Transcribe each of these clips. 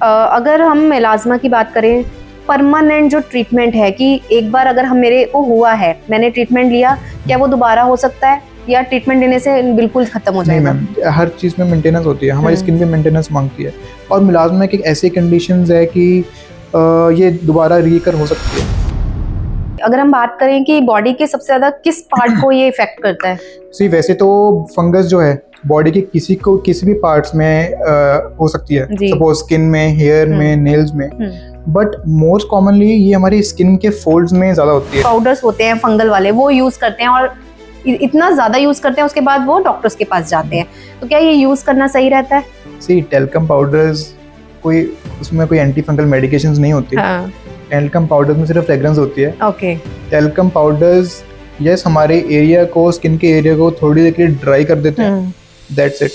अगर हम मेलाज़्मा की बात करें, परमानेंट जो ट्रीटमेंट है कि एक बार अगर हम मेरे को हुआ है, मैंने ट्रीटमेंट लिया, क्या वो दोबारा हो सकता है या ट्रीटमेंट लेने से बिल्कुल खत्म हो नहीं जाएगा? मैम, हर चीज़ में मेंटेनेंस होती है, हमारी स्किन भी मेंटेनेंस मांगती है। और मिलाज़्मा एक ऐसी कंडीशंस है कि ये दोबारा रीकर हो सकती है। अगर हम बात करें कि बॉडी के सबसे ज़्यादा किस पार्ट को ये इफ़ेक्ट करता है? सी वैसे तो फंगस जो है बॉडी के किसी भी पार्ट्स में हो सकती है, जी। सपोज स्किन में, हेयर में, नेल्स में, बट मोस्ट कॉमनली ये हमारी स्किन के फोल्ड्स में ज़्यादा होती है। पाउडर्स होते हैं फंगल वाले, वो यूज़ करते हैं और इतना ज़्यादा यूज़ करते हैं, उसके बाद वो डॉक्टर्स के पास जाते हैं। तो क्या ये यूज़ करना सही रहता है? सी टेल्कम पाउडर्स उसमें कोई एंटी फंगल मेडिकेशंस नहीं होती। हाँ। टेल्कम पाउडर्स में सिर्फ फ्रेग्रेंस होती है। ओके। टेल्कम पाउडर्स यस हमारे एरिया को, स्किन के एरिया को थोड़ी देर के लिए ड्राई कर देते हैं, दैट्स इट।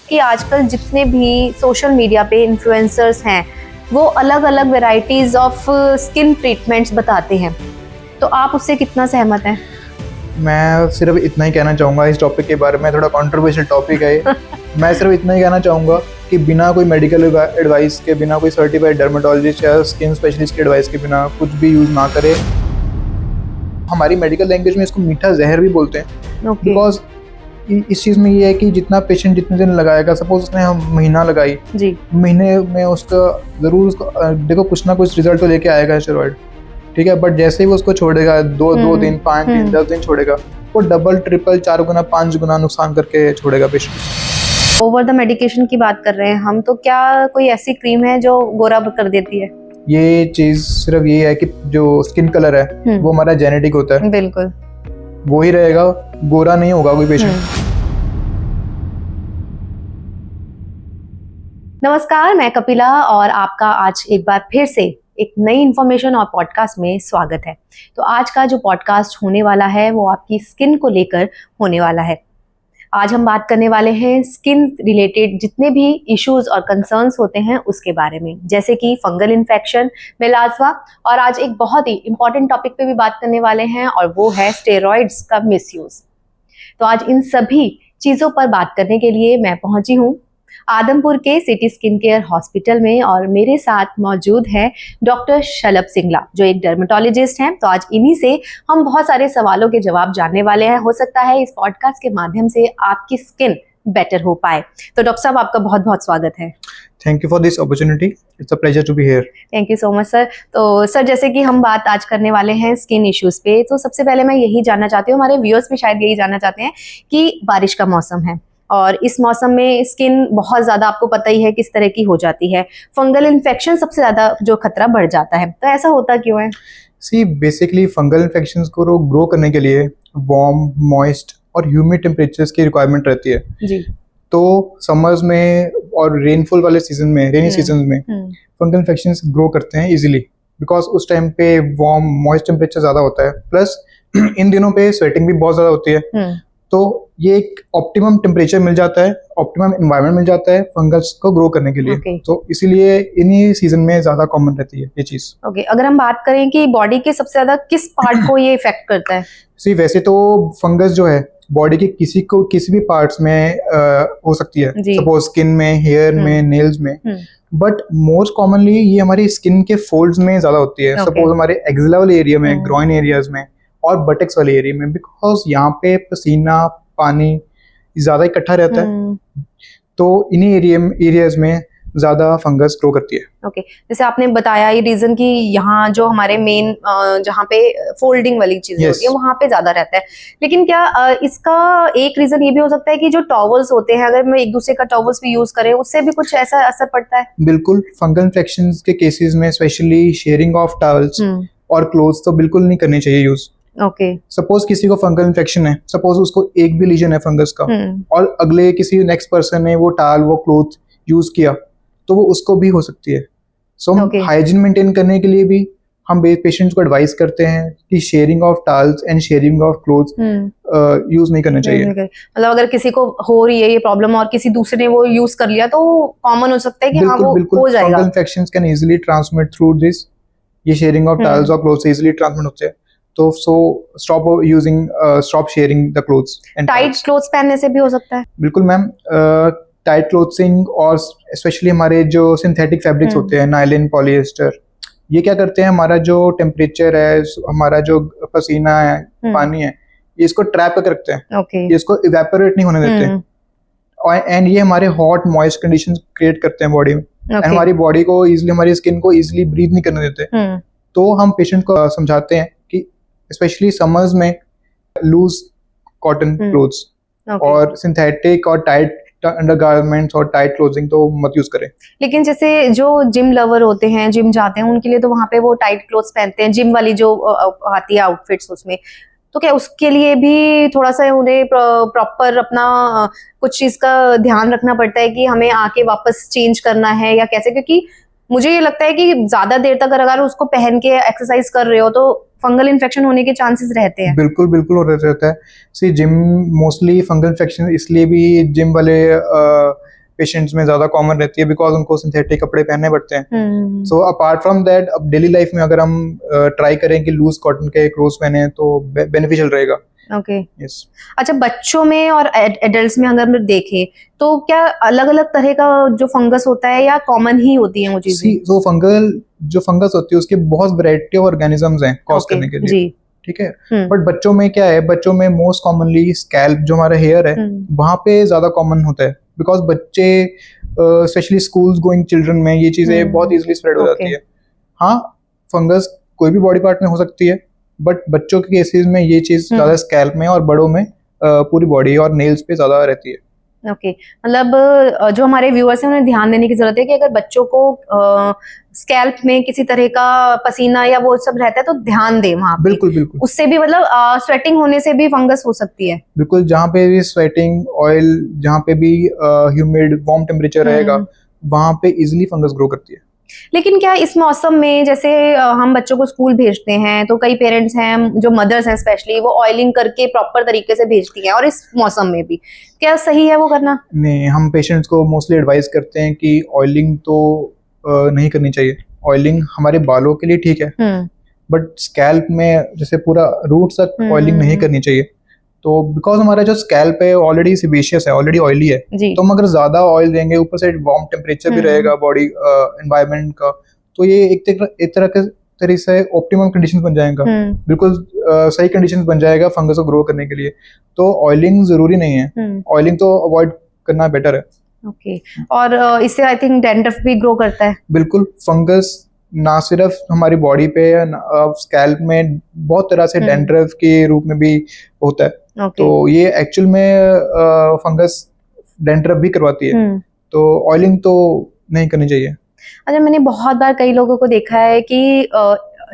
कि आजकल जितने भी सोशल मीडिया पे इन्फ्लुएंसर्स हैं, वो अलग अलग वेराइटीज ऑफ स्किन ट्रीटमेंट्स बताते हैं, तो आप उससे कितना सहमत हैं? मैं सिर्फ इतना ही कहना चाहूँगा इस टॉपिक के बारे में, थोड़ा कंट्रोवर्शियल टॉपिक है ये। मैं सिर्फ इतना ही कहना चाहूँगा कि बिना कोई मेडिकल एडवाइस के, बिना कोई सर्टिफाइड डर्मेटोलॉजिस्ट या स्किन स्पेशलिस्ट के एडवाइस के बिना कुछ भी यूज़ ना करें। हमारी मेडिकल लैंग्वेज में इसको मीठा जहर भी बोलते हैं, बिकॉज इस चीज़ में ये है कि जितना पेशेंट जितने दिन लगाएगा, सपोज उसने हम महीना लगाई जी। महीने में उसका ज़रूर उसको देखो कुछ ना कुछ रिजल्ट तो लेके आएगा स्टेरॉइड, ठीक है, बट जैसे ही वो उसको छोड़ेगा, दो दिन, 5 दिन, 10 दिन छोड़ेगा, वो डबल, ट्रिपल, 4 गुना, 5 गुना नुकसान करके छोड़ेगा पेशेंट। ओवर द मेडिकेशन की बात कर रहे हैं हम, तो क्या कोई ऐसी क्रीम है जो गोरा कर देती है? ये चीज़ सिर्फ ये है कि जो स्किन कलर है वो हमारा जेनेटिक होता है, बिल्कुल वो ही रहेगा, गोरा नहीं होगा कोई पेशेंट। नमस्कार, मैं कपिला और आपका आज एक बार फिर से एक नई इन्फॉर्मेशन और पॉडकास्ट में स्वागत है। तो आज का जो पॉडकास्ट होने वाला है वो आपकी स्किन को लेकर होने वाला है। आज हम बात करने वाले हैं स्किन रिलेटेड जितने भी इश्यूज और कंसर्न्स होते हैं उसके बारे में, जैसे कि फंगल इन्फेक्शन, मेलाज़्मा, और आज एक बहुत ही इंपॉर्टेंट टॉपिक पे भी बात करने वाले हैं और वो है स्टेरॉइड्स का मिसयूज। तो आज इन सभी चीज़ों पर बात करने के लिए मैं पहुंची हूँ आदमपुर के सिटी स्किन केयर हॉस्पिटल में और मेरे साथ मौजूद है डॉक्टर शलभ सिंगला जो एक डर्मेटोलॉजिस्ट हैं। तो आज इन्हीं से हम बहुत सारे सवालों के जवाब जानने वाले हैं। हो सकता है इस पॉडकास्ट के माध्यम से आपकी स्किन बेटर हो पाए। तो डॉक्टर साहब, आपका बहुत बहुत स्वागत है। Thank you for this opportunity, it's a pleasure to be here. Thank you so much sir. तो सर, जैसे कि हम बात आज करने वाले हैं स्किन इश्यूज पे, तो सबसे पहले मैं यही जानना चाहती हूँ, हमारे व्यूअर्स भी शायद यही जानना चाहते हैं कि बारिश का मौसम है और इस मौसम में स्किन बहुत ज़्यादा, आपको पता ही है किस तरह की हो जाती है, फंगल इन्फेक्शन सबसे ज़्यादा जो खतरा बढ़ जाता है, तो ऐसा होता क्यों है? सी बेसिकली फंगल इन्फेक्शंस को ग्रो करने के लिए वार्म, मॉइस्ट और ह्यूमिड टेम्परेचर्स की रिक्वायरमेंट रहती है। जी। तो समर्स में और रेनफॉल वाले सीजन में, रेनी सीजन में फंगल इन्फेक्शंस ग्रो करते हैं इजीली, बिकॉज उस टाइम पे वार्म मॉइस्ट टेम्परेचर ज़्यादा होता है, प्लस इन दिनों पे स्वेटिंग भी बहुत ज़्यादा होती है। तो ये एक ऑप्टिमम टेम्परेचर मिल जाता है, ऑप्टिमम एनवायरनमेंट मिल जाता है फंगस को ग्रो करने के लिए। तो इसीलिए इन्हीं सीजन में ज़्यादा कॉमन रहती है ये चीज़। ओके। अगर हम बात करें कि बॉडी के सबसे ज़्यादा किस पार्ट को ये इफेक्ट करता है? सी वैसे तो फंगस जो है बॉडी के किसी भी पार्ट्स में हो सकती है, सपोज स्किन में, हेयर में, नेल्स में, बट मोस्ट कॉमनली ये हमारी स्किन के फोल्ड्स में ज़्यादा होती है, सपोज हमारे एक्सिला वाले एरिया में, ग्रॉइन एरियाज में और बटेक्स वाले एरिया में, बिकॉज यहाँ पे पसीना, पानी ज़्यादा इकट्ठा रहता है, तो इन्हीं एरियाज में ज़्यादा फंगस ग्रो करती है। ओके। जैसे आपने बताया ये रीजन कि यहाँ जो हमारे मेन जहाँ पे फोल्डिंग वाली चीजें होती है वहाँ पे ज्यादा रहता है, लेकिन क्या इसका एक रीजन ये भी हो सकता है कि जो टॉवल्स होते हैं, अगर मैं एक दूसरे का टॉवल्स भी यूज करें उससे भी कुछ ऐसा असर पड़ता है? बिल्कुल, फंगल इन्फेक्शंस के केसेस में स्पेशली शेयरिंग ऑफ टॉवल्स और क्लोथ्स तो बिल्कुल नहीं करनी चाहिए यूज। ओके। सपोज किसी को फंगल इन्फेक्शन है, सपोज उसको एक भी लीजन है फंगस का और अगले किसी नेक्स्ट पर्सन ने वो टाल, वो क्लोथ यूज किया, तो वो उसको भी हो सकती है। सो हम हाइजीन मेंटेन करने के लिए भी हम पेशेंट्स को एडवाइस करते हैं कि sharing of towels and sharing of clothes use नहीं करना चाहिए। मतलब अगर किसी को हो रही है ये प्रॉब्लम और किसी दूसरे ने वो यूज कर लिया तो कॉमन हो सकता है कि हाँ वो हो जाएगा। Fungal infections can easily transmit through this, ये शेयरिंग ऑफ टाल्स और क्लोथ्स इजीली ट्रांसमिट होते हैं। तो stop sharing the clothes. Tight clothes पहनने से भी हो सकता है? बिल्कुल मैम, टाइट क्लोथिंग और स्पेशली हमारे जो सिंथेटिक फैब्रिक्स होते हैं, नायलिन, पॉलिएस्टर, ये क्या करते हैं, हमारा जो टेम्परेचर है, हमारा जो पसीना है, पानी है, ये इसको ट्रैप करके रखते हैं। ये इसको इवेपोरेट नहीं होने देते, एंड ये हमारे हॉट मॉइस्ट कंडीशन क्रिएट करते हैं बॉडी में, एंड हमारी बॉडी को इजिली, हमारी स्किन को इजिली ब्रीथ नहीं करने देते। तो हम पेशेंट को समझाते हैं कि स्पेशली समर्स में लूज कॉटन क्लोथ्स और सिंथेटिक और टाइट अंडरगारमेंट्स और टाइट क्लोथिंग तो मत यूज करें। लेकिन जैसे जो जिम लवर होते हैं, जिम जाते हैं, उनके लिए तो वहां पे वो टाइट क्लोथ्स पहनते हैं, जिम वाली जो आती है आउटफिट्स उसमें, तो क्या उसके लिए भी थोड़ा सा उन्हें प्रॉपर अपना कुछ चीज का ध्यान रखना पड़ता है कि हमें आके वापस चेंज करना है या कैसे? क्योंकि मुझे ये लगता है कि ज्यादा देर तक अगर उसको पहन के एक्सरसाइज कर रहे हो तो फंगल इन्फेक्शन होने के चांसेस रहते हैं। बिल्कुल बिल्कुल हो रहता है। सी जिम मोस्टली फंगल इन्फेक्शन इसलिए भी जिम वाले पेशेंट्स में ज्यादा कॉमन रहती है बिकॉज उनको सिंथेटिक कपड़े पहनने पड़ते हैं। सो अपार्ट फ्रॉम दैट, अब डेली लाइफ में अगर हम ट्राई करें कि लूज कॉटन के क्लोथ्स पहने तो बेनिफिशियल रहेगा। Okay, yes. अच्छा, बच्चों में और एडल्ट्स में अगर हम देखें तो क्या अलग अलग तरह का जो फंगस होता है या कॉमन ही होती है वो चीजें? जो फंगस होती है उसके बहुत वैरायटी ऑफ ऑर्गेनिजम्स हैं कॉज करने के लिए, ठीक है। बट बच्चों में क्या है, बच्चों में मोस्ट कॉमनली स्कैल्प, जो हमारा हेयर है, वहां पे ज्यादा कॉमन होता है बिकॉज बच्चे स्पेशली स्कूल्स गोइंग चिल्ड्रन में ये चीजें बहुत इजीली स्प्रेड हो जाती है। हाँ, फंगस कोई भी बॉडी पार्ट में हो सकती है, बट बच्चों के केसेस में ये चीज ज्यादा स्कैल्प में, और बड़ों में पूरी बॉडी और नेल्स पे ज्यादा रहती है। ओके, मतलब जो हमारे व्यूअर्स हैं उन्हें ध्यान देने की जरूरत है कि अगर बच्चों को स्कैल्प में किसी तरह का पसीना या वो सब रहता है तो ध्यान दें वहां पे। बिल्कुल बिल्कुल। उससे भी मतलब स्वेटिंग होने से भी फंगस हो सकती है। बिल्कुल, जहाँ पे भी स्वेटिंग, ऑयल, जहाँ पे भी ह्यूमिड वार्म टेम्परेचर रहेगा वहां पे इजिली फंगस ग्रो करती है। लेकिन क्या इस मौसम में, जैसे हम बच्चों को स्कूल भेजते हैं तो कई पेरेंट्स हैं, जो मदर्स हैं स्पेशली, वो ऑयलिंग करके प्रॉपर तरीके से भेजती हैं, और इस मौसम में भी क्या सही है वो करना? नहीं, हम पेशेंट्स को मोस्टली एडवाइस करते हैं कि ऑयलिंग तो नहीं करनी चाहिए। ऑयलिंग हमारे बालों के लिए ठीक है, बट स्कैल्प में जैसे पूरा रूट तक ऑयलिंग नहीं करनी चाहिए। तो बिकॉज हमारा जो स्कैल्प है ऑलरेडी सिबेशियस है, ऑलरेडी ऑयली है, तो हम अगर ज्यादा ऑयल देंगे, ऊपर से वार्म टेम्परेचर भी रहेगा बॉडी एनवायरनमेंट का, तो ये एक तरह के से ऑप्टिमम कंडीशंस बन जाएगा, बिल्कुल सही कंडीशंस बन जाएगा फंगस को ग्रो करने के लिए। तो ऑयलिंग जरूरी नहीं है, ऑयलिंग तो अवॉइड करना बेटर है। ओके, और इससे आई थिंक डैंड्रफ भी ग्रो करता है। बिल्कुल, फंगस ना सिर्फ हमारी बॉडी पे, स्कैल्प में बहुत तरह से डैंड्रफ के रूप में भी होता है। तो ये एक्चुअल में फंगस डैंड्रफ भी करवाती है, तो ऑयलिंग तो नहीं करनी चाहिए। अच्छा, मैंने बहुत बार कई लोगों को देखा है कि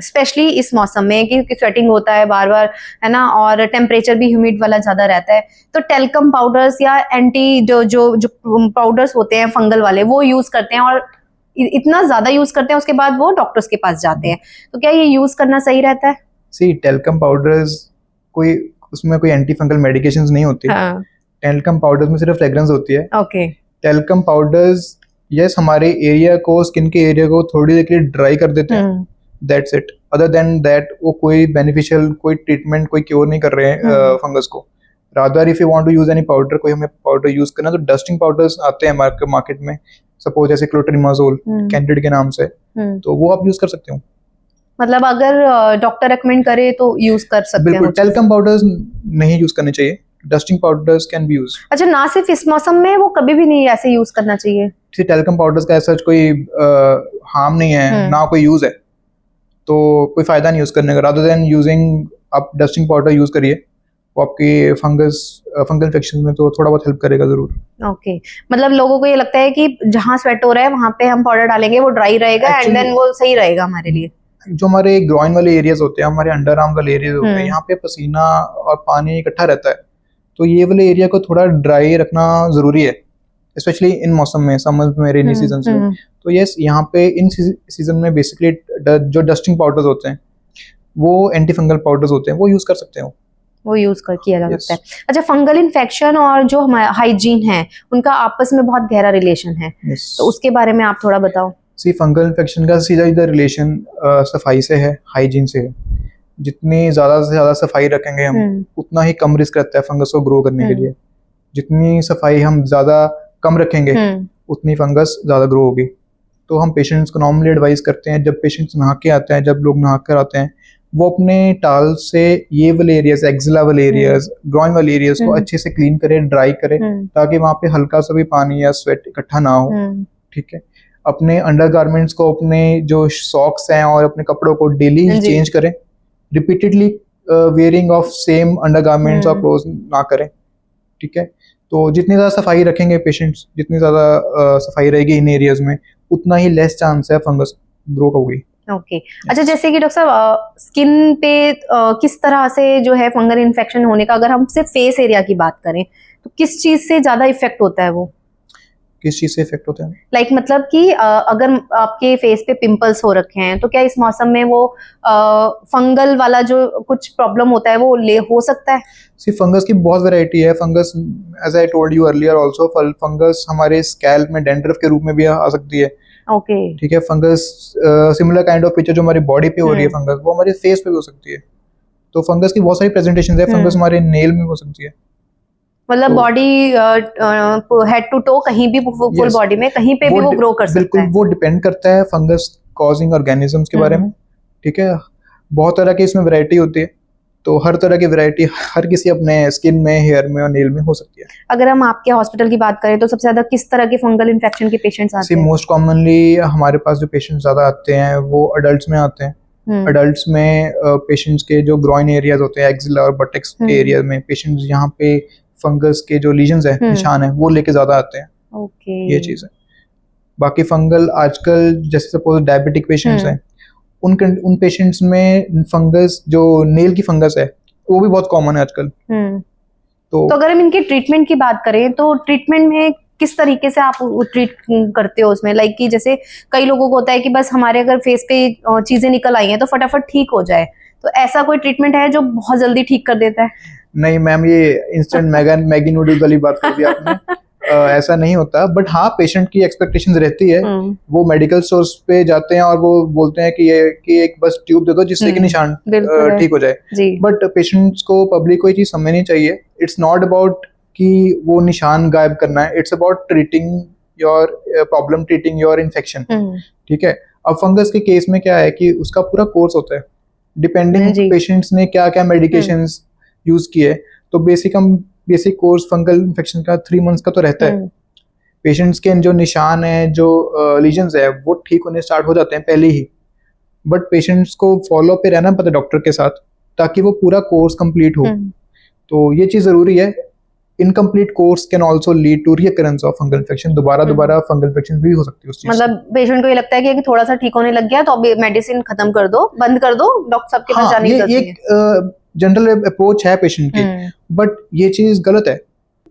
स्पेशली इस मौसम में कि स्वेटिंग होता है बार बार, है ना, और टेम्परेचर भी ह्यूमिड वाला ज्यादा रहता है, तो टेल्कम पाउडर्स या एंटी जो पाउडर्स होते हैं फंगल वाले वो यूज करते हैं, और इतना ज्यादा यूज करते हैं, उसके बाद वो डॉक्टर्स के पास जाते हैं। तो क्या ये यूज करना सही रहता है? सी, टेल्कम पाउडर्स उसमें कोई एंटी फंगल मेडिकेशंस नहीं होती। टेल्कम पाउडर्स में सिर्फ फ्रेग्रेंस होती है। ओके, टेल्कम पाउडर्स यस हमारे एरिया को, स्किन के एरिया को थोड़ी देर के लिए ड्राई कर देते हैं, that's it. Other than that वो कोई बेनिफिशियल, कोई ट्रीटमेंट, कोई क्योर नहीं कर रहे हैं फंगस को। Rather if you want to use any powder, कोई हमें पाउडर यूज करना, तो डस्टिंग पाउडर्स आते हैं मार्केट में, सपोज जैसे क्लोट्रिमाजोल कैंडिड के नाम से, तो वो आप यूज कर सकते हो। मतलब अगर डॉक्टर रेकमेंड करे तो यूज कर सकते हैं। बिल्कुल, टेल्कम पाउडर्स नहीं यूज करने चाहिए, dusting powders can be use. अच्छा, ना सिर्फ इस मौसम में, वो कभी भी नहीं ऐसे यूज करना चाहिए? टेल्कम पाउडर्स का ऐसा कोई हार्म नहीं है, ना कोई यूज है, तो कोई फायदा नहीं यूज करने का। रादर देन यूजिंग, आप डस्टिंग पाउडर यूज करिए, वो आपकी फंगल इन्फेक्शन में तो थोड़ा बहुत हेल्प करेगा जरूर। ओके, मतलब लोगों को ये लगता है कि जहाँ स्वेट हो रहा है वहां पे हम पाउडर डालेंगे, वो ड्राई रहेगा, एंड देन वो सही रहेगा हमारे लिए। जो हमारे ग्रॉइन वाले एरियाज होते हैं, हमारे अंडर आर्म वाले एरियाज होते हैं, यहाँ पे पसीना और पानी इकट्ठा रहता है, तो ये वाले एरिया को थोड़ा ड्राई रखना जरूरी है, स्पेशली इन मौसम में, समर में, रेनी सीजन में। तो यस, यहाँ पे इन सीजन में बेसिकली जो डस्टिंग पाउडर्स होते हैं, वो एंटी फंगल पाउडर्स होते हैं, वो यूज कर सकते हो, वो यूज कर किया जा सकता है। अच्छा, फंगल इन्फेक्शन और जो हमारा हाइजीन है, उनका आपस में बहुत गहरा रिलेशन है, तो उसके बारे में आप थोड़ा बताओ। सी, फंगल इन्फेक्शन का सीधा रिलेशन सफाई से है, हाइजीन से है। जितनी ज्यादा से ज्यादा सफाई रखेंगे हम, उतना ही कम रिस्क रहता है फंगस को ग्रो करने के लिए। जितनी सफाई हम ज्यादा कम रखेंगे उतनी फंगस ज़्यादा ग्रो होगी। तो हम पेशेंट्स को नॉर्मली एडवाइस करते हैं, जब पेशेंट्स नहा के आते हैं, जब लोग नहा कर आते हैं, वो अपने टाल से ये वाले एरियाज, एक्जिला वाले एरियाज, ग्रॉइन वाले एरियाज को अच्छे से क्लीन करे, ड्राई करे, ताकि वहाँ पे हल्का सा भी पानी या स्वेट इकट्ठा ना हो। ठीक है। अपने अंडरगारमेंट्स को, अपने जो सॉक्स हैं और अपने कपड़ों को डेली चेंज करें, repeatedly wearing of same undergarments और क्लोथ्स ना करें। ठीक है। तो जितनी ज़्यादा सफाई रखेंगे पेशेंट्स, जितनी ज़्यादा सफाई रहेगी इन एरियाज में, उतना ही लेस चांस है फंगस ग्रो होगी। ओके अच्छा, जैसे कि डॉक्टर साहब स्किन पे किस तरह से जो है फंगल इन्फेक्शन होने का, अगर हम सिर्फ फेस एरिया की बात करें तो किस चीज से ज्यादा इफेक्ट होता है? वो किस चीज से इफेक्ट होता है? लाइक मतलब कि अगर आपके फेस पे पिंपल्स हो रखे हैं तो क्या इस मौसम में वो फंगल वाला जो कुछ प्रॉब्लम होता है वो हो सकता है? सिर्फ फंगस की बहुत वैरायटी है। Fungus, as I told you earlier also, fungus हमारे स्कैल्प में डैंड्रफ के रूप में भी आ सकती है। ओके ठीक है। Fungus similar kind of picture जो हमारी बॉडी पे हो रही है फंगस, वो हमारे फेस पे भी हो सकती है। तो फंगस की बहुत सारी प्रेजेंटेशन है। फंगस हमारे नेल में हो सकती है, मतलब बॉडी हेड टू टो कहीं भी, फुल बॉडी में कहीं पे भी वो ग्रो कर सकता है। बिल्कुल, वो डिपेंड करता है फंगस कॉजिंग ऑर्गेनिजम्स के बारे में। ठीक है। बहुत तरह की इसमें वैरायटी होती है, तो हर तरह की वैरायटी हर किसी अपने स्किन में, हेयर में और नेल में हो सकती है। अगर हम आपके हॉस्पिटल की बात करें तो सबसे ज्यादा किस तरह के फंगल इन्फेक्शन के पेशेंट्स आते हैं? मोस्ट कॉमनली हमारे पास जो पेशेंट्स ज्यादा आते हैं वो अडल्ट्स में आते हैं। अडल्ट्स में पेशेंट्स के जो ग्रॉइन एरियाज होते हैं, एक्सिला और बटेक्स के एरिया में, पेशेंट्स यहाँ पे फंगस के जो लीजन्स है, निशान है, वो लेके ज्यादा आते हैं। ओके, ये चीज है। बाकी फंगल आजकल जैसे सपोज डायबिटिक पेशेंट्स हैं, उन पेशेंट्स में फंगस, जो नेल की फंगस है, वो भी बहुत कॉमन है आजकल। तो अगर हम इनके ट्रीटमेंट की बात करें तो ट्रीटमेंट में किस तरीके से आप ट्रीट करते हो उसमें? लाइक कि जैसे कई लोगों को होता है कि बस हमारे अगर फेस पे चीजें निकल आई हैं तो फटाफट ठीक हो जाए, तो ऐसा कोई ट्रीटमेंट है जो बहुत जल्दी ठीक कर देता है? नहीं मैम, ये इंस्टेंट मैगी नूडल्स वाली बात कर दी आपने। ऐसा नहीं होता, बट हाँ पेशेंट की एक्सपेक्टेशंस रहती है। वो मेडिकल स्टोर्स पे जाते हैं और वो बोलते हैं कि एक बस ट्यूब दे दो जिससे कि निशान ठीक हो जाए। बट पेशेंट्स को, पब्लिक को ये चीज समझनी चाहिए, इट्स नॉट अबाउट कि वो निशान गायब करना है, it's about treating your problem, treating your infection. ठीक है। अब फंगस के केस में क्या है कि उसका पूरा कोर्स होता है, डिपेंडिंग पेशेंट्स ने क्या क्या मेडिकेशंस यूज किए। तो बेसिक कोर्स फंगल इन्फेक्शन का 3 मंथ्स का तो रहता है। पेशेंट्स के जो निशान है, जो लीजन्स है, वो ठीक होने स्टार्ट हो जाते हैं पहले ही। बट पेशेंट्स को फॉलो पे रहना पड़ता है डॉक्टर के साथ, ताकि वो पूरा कोर्स कंप्लीट हो। तो ये चीज जरूरी है। Incomplete course can also lead to recurrence of fungal infection. दोबारा फंगल इन्फेक्शन भी हो सकती है उस चीज। मतलब पेशेंट को ये लगता है कि थोड़ा सा ठीक होने लग गया तो अभी मेडिसिन खत्म कर दो, बंद कर दो, डॉक्टर साहब के पास जाने की जरूरत नहीं है। जनरल अप्रोच है पेशेंट की, बट ये चीज गलत है।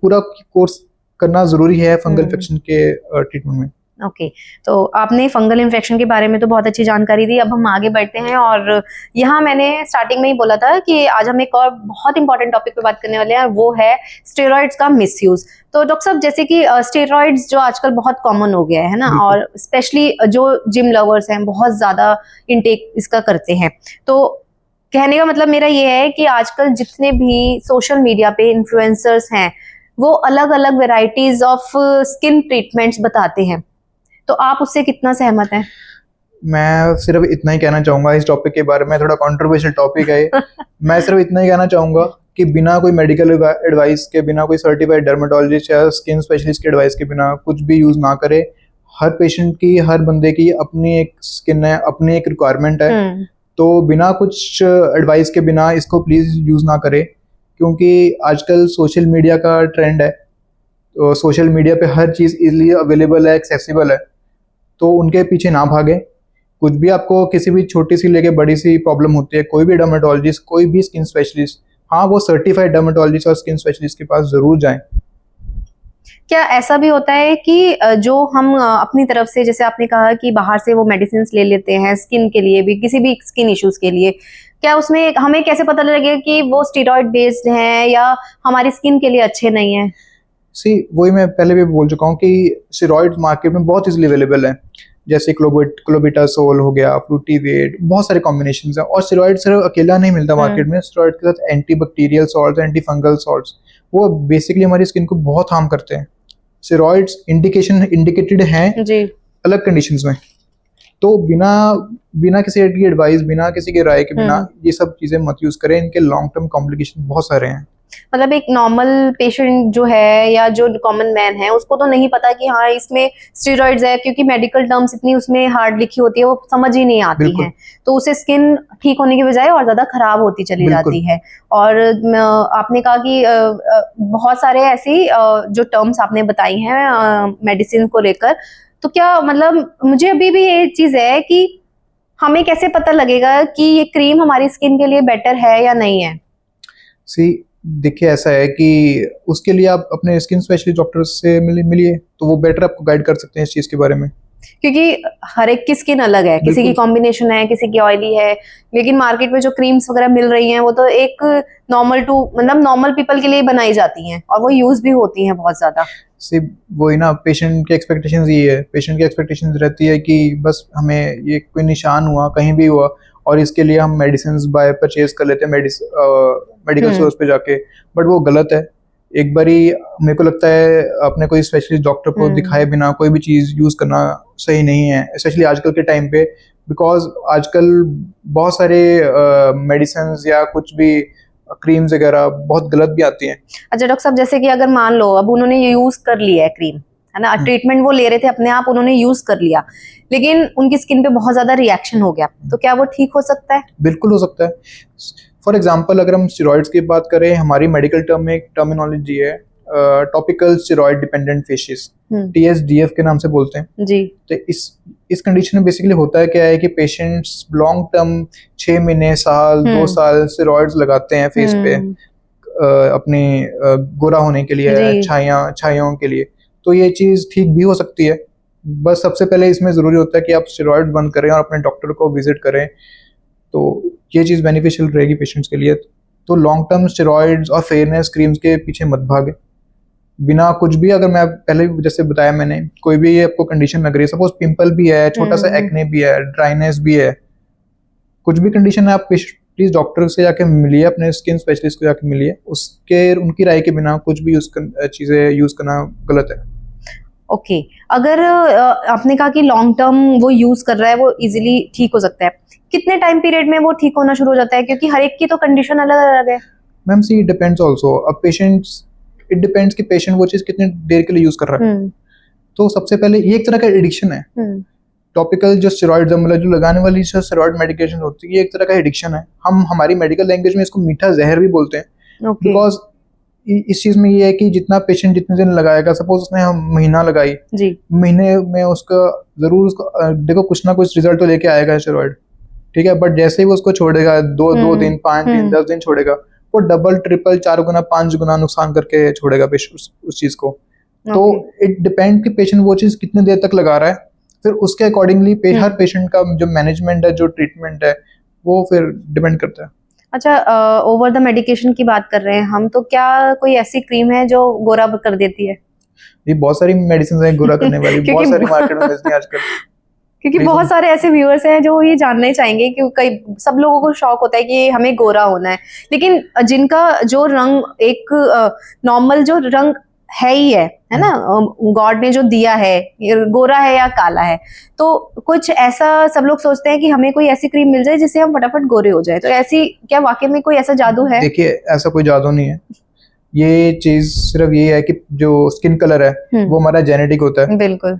पूरा कोर्स करना जरूरी है फंगल इन्फेक्शन के ट्रीटमेंट में। ओके तो आपने फंगल इन्फेक्शन के बारे में तो बहुत अच्छी जानकारी दी। अब हम आगे बढ़ते हैं, और यहाँ मैंने स्टार्टिंग में ही बोला था कि आज हम एक और बहुत इंपॉर्टेंट टॉपिक पे बात करने वाले हैं, वो है स्टेरॉइड्स का मिसयूज। तो डॉक्टर साहब, जैसे कि स्टेरॉइड्स जो आजकल बहुत कॉमन हो गया है ना, और स्पेशली जो जिम लवर्स हैं बहुत ज्यादा इनटेक इसका करते हैं। तो कहने का मतलब मेरा ये है कि आजकल जितने भी सोशल मीडिया पे इन्फ्लुएंसर्स हैं वो अलग अलग वेराइटीज ऑफ स्किन ट्रीटमेंट्स बताते हैं, तो आप उससे कितना सहमत हैं? मैं सिर्फ इतना ही कहना चाहूंगा इस टॉपिक के बारे में, थोड़ा कंट्रोवर्शियल टॉपिक है मैं सिर्फ इतना ही कहना चाहूंगा कि बिना कोई मेडिकल एडवाइस के, बिना कोई सर्टिफाइड डर्मेटोलॉजिस्ट या स्किन स्पेशलिस्ट के एडवाइस के बिना कुछ भी यूज ना करे। हर पेशेंट की, हर बंदे की अपनी एक स्किन है, अपनी एक रिक्वायरमेंट है। तो बिना कुछ एडवाइस के, बिना इसको प्लीज यूज ना करे, क्योंकि आजकल सोशल मीडिया का ट्रेंड है। तो सोशल मीडिया पे हर चीज़ इजीली अवेलेबल है, एक्सेसिबल है, तो उनके पीछे ना भागे। कुछ भी आपको किसी भी छोटी सी लेके बड़ी सी प्रॉब्लम होती है, कोई भी डर्मेटोलॉजिस्ट, कोई भी स्किन स्पेशलिस्ट, हाँ वो सर्टिफाइड डर्मेटोलॉजिस्ट और स्किन स्पेशलिस्ट के पास जरूर जाएं। क्या ऐसा भी होता है कि जो हम अपनी तरफ से, जैसे आपने कहा कि बाहर से वो मेडिसिन ले लेते हैं स्किन के लिए भी, किसी भी स्किन इश्यूज के लिए, क्या उसमें हमें कैसे पता लगेगा कि वो स्टेरॉइड बेस्ड हैं या हमारी स्किन के लिए अच्छे नहीं है? वही मैं पहले भी बोल चुका हूँ कि स्टेरॉइड मार्केट में बहुत इजीली अवेलेबल है, जैसे क्लोबिटासोल हो गया, फ्लूटीवेट, बहुत सारे कॉम्बिनेशन है। और स्टेरॉइड सिर्फ अकेला नहीं मिलता मार्केट में, स्टेरॉइड के साथ anti bacterial salt, anti fungal salts, वो बेसिकली हमारी स्किन को बहुत हार्म करते हैं। स्टेरॉइड्स इंडिकेटेड हैं जी। अलग कंडीशंस में, तो बिना किसी की एडवाइस, बिना किसी की राय के बिना ये सब चीजें मत यूज करें। इनके लॉन्ग टर्म कॉम्प्लिकेशन बहुत सारे हैं। मतलब एक नॉर्मल पेशेंट जो है या जो कॉमन मैन है उसको तो नहीं पता कि हाँ इसमें स्टेरॉइड्स है, क्योंकि मेडिकल टर्म्स इतनी उसमें हार्ड लिखी होती है, वो समझ ही नहीं आती है, तो उसे स्किन ठीक होने की बजाय और ज्यादा खराब होती चली जाती है। और आपने कहा कि बहुत सारे ऐसी जो टर्म्स आपने बताई हैं मेडिसिन को लेकर, तो क्या मतलब मुझे अभी भी ये चीज है कि हमें कैसे पता लगेगा कि ये क्रीम हमारी स्किन के लिए बेटर है या नहीं है? देखिए ऐसा है कि उसके लिए आप अपने स्किन स्पेशलिस्ट डॉक्टर से मिलिए, तो वो बेटर आपको गाइड कर सकते हैं इस चीज के बारे में, क्योंकि हर एक की स्किन अलग है, किसी की कॉम्बिनेशन है, किसी की ऑयली है। लेकिन मार्केट में जो क्रीम्स वगैरह मिल रही हैं वो तो एक नॉर्मल पीपल के लिए बनाई जाती हैं और वो यूज भी होती हैं बहुत ज्यादा। सिर्फ वही ना, पेशेंट की एक्सपेक्टेशंस ये है, पेशेंट की एक्सपेक्टेशंस रहती है कि बस हमें ये कोई निशान हुआ, कहीं भी हुआ, और इसके लिए हम मेडिसिन बाय परचेज कर लेते हैं मेडिकल स्टोर्स पे जाके, बट वो गलत है। एक बारी मेरे को लगता है अपने कोई स्पेशलिस्ट डॉक्टर को दिखाए बिना कोई भी चीज यूज करना सही नहीं है, स्पेशली आजकल के टाइम पे, बिकॉज आजकल बहुत सारे मेडिसिन या कुछ भी क्रीम्स वगैरह बहुत गलत भी आती हैं। अच्छा डॉक्टर साहब, जैसे कि अगर मान लो अब उन्होंने ये यूज कर लिया है क्रीम, है ना, ट्रीटमेंट वो ले रहे थे अपने आप, उन्होंने यूज कर लिया, लेकिन उनकी स्किन पे बहुत ज्यादा रिएक्शन हो गया, तो क्या वो ठीक हो सकता है? बिल्कुल हो सकता है। फॉर एग्जाम्पल अगर हम स्टेरॉइड्स की बात करें, हमारी मेडिकल टर्म में एक टर्मिनोलॉजी है टॉपिकल स्टेरॉइड डिपेंडेंट फेशिस, TSDF के नाम से बोलते हैं जी। तो इस कंडीशन में बेसिकली होता है क्या है कि पेशेंट्स लॉन्ग टर्म 6 महीने, साल, 2 साल स्टेरॉइड्स लगाते हैं फेस पे अपने गोरा होने के लिए, छाइयों के लिए, तो ये चीज ठीक भी हो सकती है। बस सबसे पहले इसमें जरूरी होता है कि आप स्टेरॉइड बंद करें और अपने डॉक्टर को विजिट करें, तो ये चीज बेनिफिशियल रहेगी पेशेंट्स के लिए। तो लॉन्ग टर्म स्टेरॉइड्स और फेयरनेस क्रीम्स के पीछे मत भागे बिना कुछ भी। अगर मैं पहले जैसे बताया मैंने, कोई भी आपको कंडीशन लग रही है, सपोज पिंपल भी है, छोटा सा एक्ने भी है, ड्राइनेस भी है, कुछ भी कंडीशन है, आप प्लीज डॉक्टर से जाके मिलिए, अपने स्किन स्पेशलिस्ट को जाके मिलिए, उनकी राय के बिना कुछ भी चीजें यूज करना गलत है। ओके अगर आपने कहा कि लॉन्ग टर्म वो यूज कर रहा है, वो इजीली ठीक हो सकता है, कितने टाइम पीरियड में वो ठीक होना शुरू हो जाता है? क्योंकि हर एक की तो कंडीशन अलग अलग है। Ma'am see it depends also, अब इट डिपेंड्स कि पेशेंट वो चीज कितने देर के लिए यूज कर रहा है। तो सबसे पहले ये एक तरह का एडिक्शन है। टॉपिकल जो स्टेरॉइड्स, मतलब जो लगाने वाली जो स्टेरॉइड मेडिकेशन होती है, ये एक तरह का एडिक्शन है। हम हमारी मेडिकल लैंग्वेज में इसको मीठा जहर भी बोलते हैं, बिकॉज इस चीज में ये है कि जितना पेशेंट जितने दिन लगाएगा, सपोज उसने महीना लगाई, महीने में उसका जरूर देखो कुछ ना कुछ रिजल्ट तो लेके आएगा स्टेरॉइड, ठीक है, बट जैसे ही वो उसको छोड़ेगा, दो दिन, 5 दिन, 10 दिन छोड़ेगा, वो डबल, ट्रिपल, 4 गुना, 5 गुना नुकसान करके छोड़ेगा उस चीज को। तो इट डिपेंड कि पेशेंट वो चीज कितने देर तक लगा रहा है, फिर उसके अकॉर्डिंगली हर पेशेंट का जो मैनेजमेंट है, जो ट्रीटमेंट है, वो फिर डिपेंड करता है। अच्छा ओवर द मेडिकेशन की बात कर रहे हैं हम, तो क्या कोई ऐसी क्रीम है जो गोरा कर देती है? ये बहुत सारी मेडिसिन है गोरा करने वाली, बहुत सारी मार्केट में मिलती है आजकल। क्योंकि बहुत सारे ऐसे व्यूअर्स हैं जो ये जानना ही चाहेंगे कि कई सब लोगों को शौक होता है कि हमें गोरा होना है, लेकिन जिनका जो रंग एक नॉर्मल जो रंग है ही है ना, गॉड ने जो दिया है, गोरा है या काला है, तो कुछ ऐसा सब लोग सोचते हैं कि हमें कोई ऐसी क्रीम मिल जाए जिससे हम फटाफट गोरे हो जाए, तो ऐसी क्या वाकई में कोई ऐसा जादू है? देखिए ऐसा कोई जादू नहीं है, ये चीज सिर्फ ये है कि जो स्किन कलर है वो हमारा जेनेटिक होता है, बिल्कुल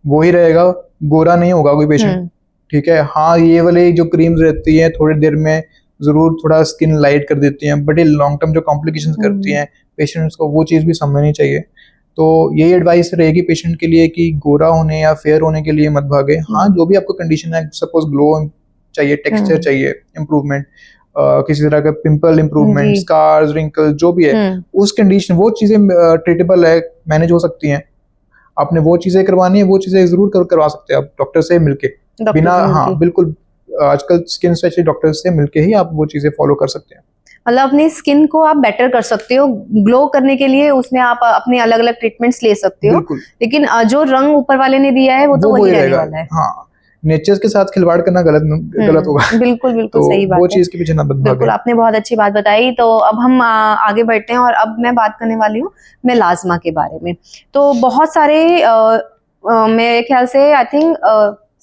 वो ही रहेगा, गोरा नहीं होगा कोई पेशेंट, ठीक है। हाँ ये वाली जो क्रीम्स रहती है थोड़ी देर में जरूर थोड़ा स्किन लाइट कर देती हैं, बट ये लॉन्ग टर्म जो कॉम्प्लिकेशंस करती हैं पेशेंट्स को, वो चीज भी समझनी चाहिए। तो यही एडवाइस रहेगी पेशेंट के लिए कि गोरा होने या फेयर होने के लिए मत भागे। हाँ जो भी आपको कंडीशन है, सपोज ग्लो चाहिए, टेक्सचर चाहिए इम्प्रूवमेंट, किसी तरह का पिंपल इम्प्रूवमेंट, स्कार्स, रिंकल, जो भी है उस कंडीशन, वो चीजें ट्रीटेबल है, मैनेज हो सकती हैं। आपने वो चीजें करवानी है, वो चीजें जरूर करवा सकते हैं आप डॉक्टर से मिलके, बिना, हाँ बिल्कुल, आजकल स्किन स्पेशलिस्ट डॉक्टर से मिलके ही आप वो चीजें फॉलो कर सकते हैं। मतलब अपनी स्किन को आप बेटर कर सकते हो, ग्लो करने के लिए उसमें आप अपने अलग अलग ट्रीटमेंट्स ले सकते हो, लेकिन जो रंग ऊपर वाले ने दिया है वो तो वही रहने वाला है। हाँ नेचर के साथ खिलवाड़ करना गलत होगा। बिल्कुल बिल्कुल तो सही बात वो है। चीज के पीछे ना भागे। बिल्कुल, आपने बहुत अच्छी बात बताई। तो अब हम आगे बढ़ते हैं और अब मैं बात करने वाली हूँ मेलाज़्मा के बारे में। तो बहुत सारे मेरे ख्याल से आई थिंक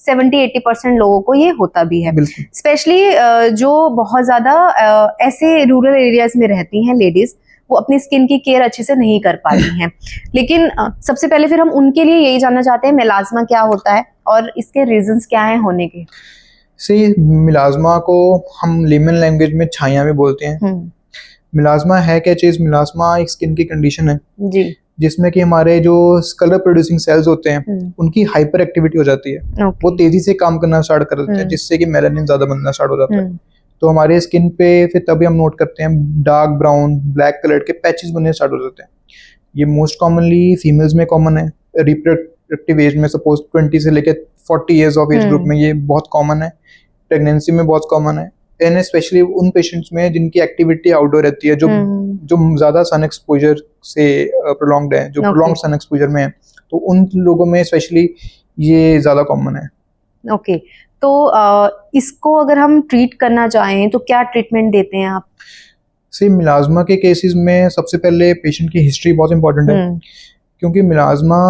70-80% लोगों को ये होता भी है, बिल्कुल स्पेशली जो बहुत ज्यादा ऐसे रूरल एरियाज में रहती हैं लेडीज, वो अपनी स्किन की केयर अच्छे से नहीं कर पाती हैं। लेकिन सबसे पहले फिर हम उनके लिए यही जानना चाहते हैं मेलाज़्मा क्या होता है और इसके रीजंस क्या हैं होने के। मिलाज़्मा को हम लेमन लैंग्वेज में छाइयाँ भी बोलते हैं। मिलाज़्मा है क्या चीज़? मिलाज़्मा एक स्किन की कंडीशन है जी, जिसमें कि हमारे जो कलर प्रोड्यूसिंग सेल्स होते हैं उनकी हाइपर एक्टिविटी हो जाती है। वो तेजी से काम करना स्टार्ट कर देते हैं, जिससे कि मेलानिन ज्यादा बनना स्टार्ट हो जाता है। तो हमारे स्किन पे फिर तभी हम नोट करते हैं डार्क ब्राउन ब्लैक कलर के पैचेस बनने स्टार्ट हो जाते हैं। ये मोस्ट कॉमनली फीमेल्स में कॉमन है। रिप्रोडक्टिव एज में सपोज 20 से लेकर 40 ईयर्स ऑफ एज ग्रुप में ये बहुत कॉमन है। प्रेगनेंसी में बहुत कॉमन है, एंड स्पेशली उन पेशेंट्स में जिनकी एक्टिविटी आउटडोर रहती है, जो ज्यादा सन एक्सपोजर से प्रोलॉन्ग्ड है, जो प्रोलॉन्ग सन एक्सपोजर में है, तो उन लोगों में स्पेशली ये ज्यादा कॉमन है। ओके, तो इसको अगर हम ट्रीट करना चाहें तो क्या ट्रीटमेंट देते हैं आप? मिलाज़्मा के केसेस में सबसे पहले पेशेंट की हिस्ट्री बहुत इंपॉर्टेंट है, क्योंकि मिलाज़्मा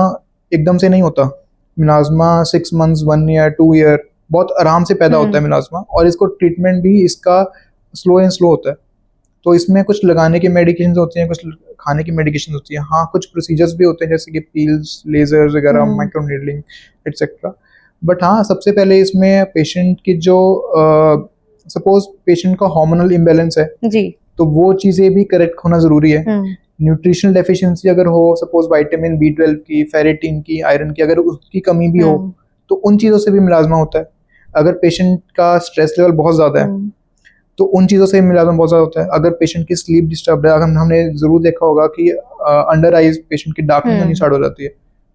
एकदम से नहीं होता। मिलाज़्मा 6 मंथ्स 1 ईयर 2 ईयर बहुत आराम से पैदा होता है मिलाज़्मा, और इसको ट्रीटमेंट भी इसका स्लो एंड स्लो होता है। तो इसमें कुछ लगाने के मेडिकेशन होते हैं, कुछ खाने की मेडिकेशन होती है। हाँ, कुछ प्रोसीजर्स भी होते हैं जैसे कि पील्स, लेजर्स वगैरह, माइक्रो नीडलिंग एक्सेट्रा। बट हाँ, सबसे पहले इसमें पेशेंट की जो सपोज पेशेंट का हार्मोनल इम्बैलेंस है जी, तो वो चीज़ें भी करेक्ट होना ज़रूरी है। न्यूट्रिशनल डेफिशिएंसी अगर हो, सपोज विटामिन B12 की, फेरेटिन की, आयरन की, अगर उसकी कमी भी हो तो उन चीज़ों से भी मिलाज़्मा होता है। अगर पेशेंट का स्ट्रेस लेवल बहुत ज़्यादा है तो उन चीज़ों से मिलाज़्मा बहुत ज़्यादा होता है। अगर पेशेंट की स्लीप डिस्टर्ब है, अगर हमने ज़रूर देखा होगा कि अंडर आइज पेशेंट की डार्कनेस होनी स्टार्ट हो जाती है,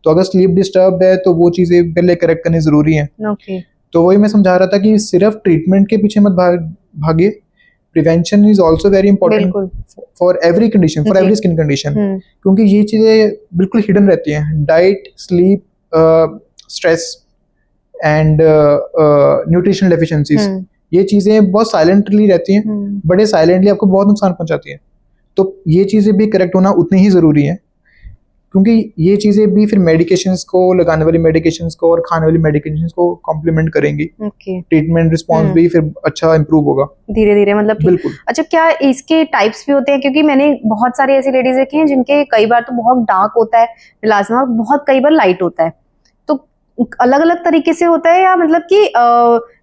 तो अगर स्लीप डिस्टर्ब है तो वो चीज़ें पहले करेक्ट करनी ज़रूरी है। तो वही मैं समझा रहा था कि सिर्फ ट्रीटमेंट के पीछे मत भागे, prevention is also very important for every condition, for every skin condition, क्योंकि ये चीज़ें बिल्कुल हिडन रहती हैं। Diet, sleep, stress and nutritional deficiencies, ये चीज़ें बहुत साइलेंटली रहती हैं, बड़े साइलेंटली आपको बहुत नुकसान पहुंचाती हैं। तो ये चीज़ें भी करेक्ट होना उतनी ही ज़रूरी है, क्योंकि ये चीज़ें भी फिर मेडिकेशंस को, लगाने वाली मेडिकेशंस को और खाने वाली मेडिकेशंस को कॉम्प्लीमेंट करेंगी। ट्रीटमेंट रिस्पॉन्स भी फिर अच्छा इंप्रूव होगा धीरे धीरे, मतलब बिल्कुल। अच्छा, क्या इसके टाइप्स भी होते हैं? क्योंकि मैंने बहुत सारे ऐसी लेडीज देखे हैं जिनके कई बार तो बहुत डार्क होता है मिलाज़्मा, बहुत कई बार लाइट होता है, तो अलग अलग तरीके से होता है, या मतलब कि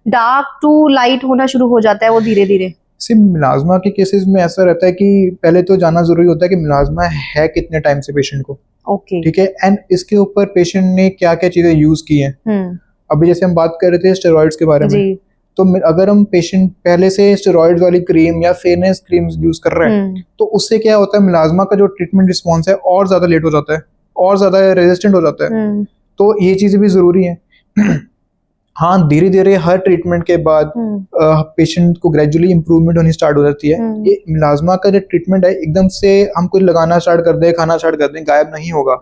डार्क टू लाइट होना शुरू हो जाता है वो धीरे धीरे? मिलाज़्मा के केसेस में ऐसा रहता है कि पहले तो जानना जरूरी होता है कि मिलाज़्मा है कितने टाइम से पेशेंट को। ठीक है, एंड इसके ऊपर पेशेंट ने क्या क्या चीजें यूज की हैं। अभी जैसे हम बात कर रहे थे स्टेरॉइड्स के बारे में, तो अगर हम पेशेंट पहले से स्टेरॉइड्स वाली क्रीम या फेयरनेस क्रीम यूज कर रहे हैं, तो उससे क्या होता है, मिलाज़्मा का जो ट्रीटमेंट रिस्पॉन्स है और ज्यादा लेट हो जाता है और ज्यादा रेजिस्टेंट हो जाता है। तो ये चीजें भी जरूरी है। हाँ, धीरे धीरे हर ट्रीटमेंट के बाद पेशेंट को ग्रेजुअली इंप्रूवमेंट होनी स्टार्ट हो जाती है। ये मिलाज़्मा का जो ट्रीटमेंट है, एकदम से हम कुछ लगाना स्टार्ट कर दें, खाना स्टार्ट कर दें, गायब नहीं होगा।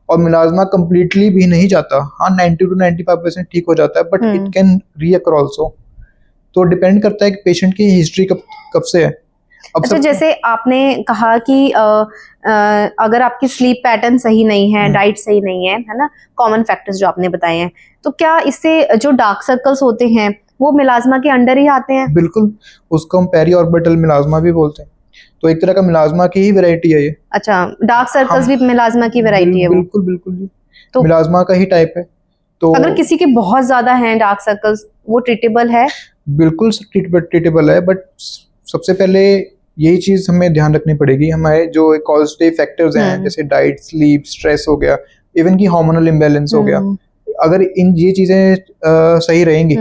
और मिलाज़्मा कंप्लीटली भी नहीं जाता। हाँ, 90 to 95% ठीक हो जाता है, बट इट कैन रीअकर ऑल्सो। तो डिपेंड करता है कि पेशेंट की हिस्ट्री कब से है। अच्छा, जैसे आपने कहा कि अगर आपकी स्लीप पैटर्न सही नहीं है, डाइट सही नहीं है ना, कॉमन फैक्टर्स जो आपने बताए हैं, तो क्या इससे जो डार्क सर्कल्स होते हैं वो मिलाज़्मा के अंडर ही आते हैं? बिल्कुल, उसको हम पेरी ऑर्बिटल मिलाज़्मा भी बोलते हैं। तो एक तरह का मिलाज़्मा की ही वैरायटी है ये। अच्छा, डार्क सर्कल्स भी मिलाज़्मा की वैरायटी है? बिल्कुल बिल्कुल जी, तो मिलाज़्मा का ही टाइप है। तो अगर किसी के बहुत ज्यादा हैं डार्क सर्कल्स, वो ट्रीटेबल है? बिल्कुल ट्रीटेबल है, बट सबसे पहले यही चीज हमें ध्यान रखनी पड़ेगी। हमारे जो कॉजेटिव फैक्टर्स हैं, जैसे डाइट, स्लीप, स्ट्रेस हो गया, इवन की हार्मोनल इम्बैलेंस हो गया, अगर इन ये चीजें सही रहेंगी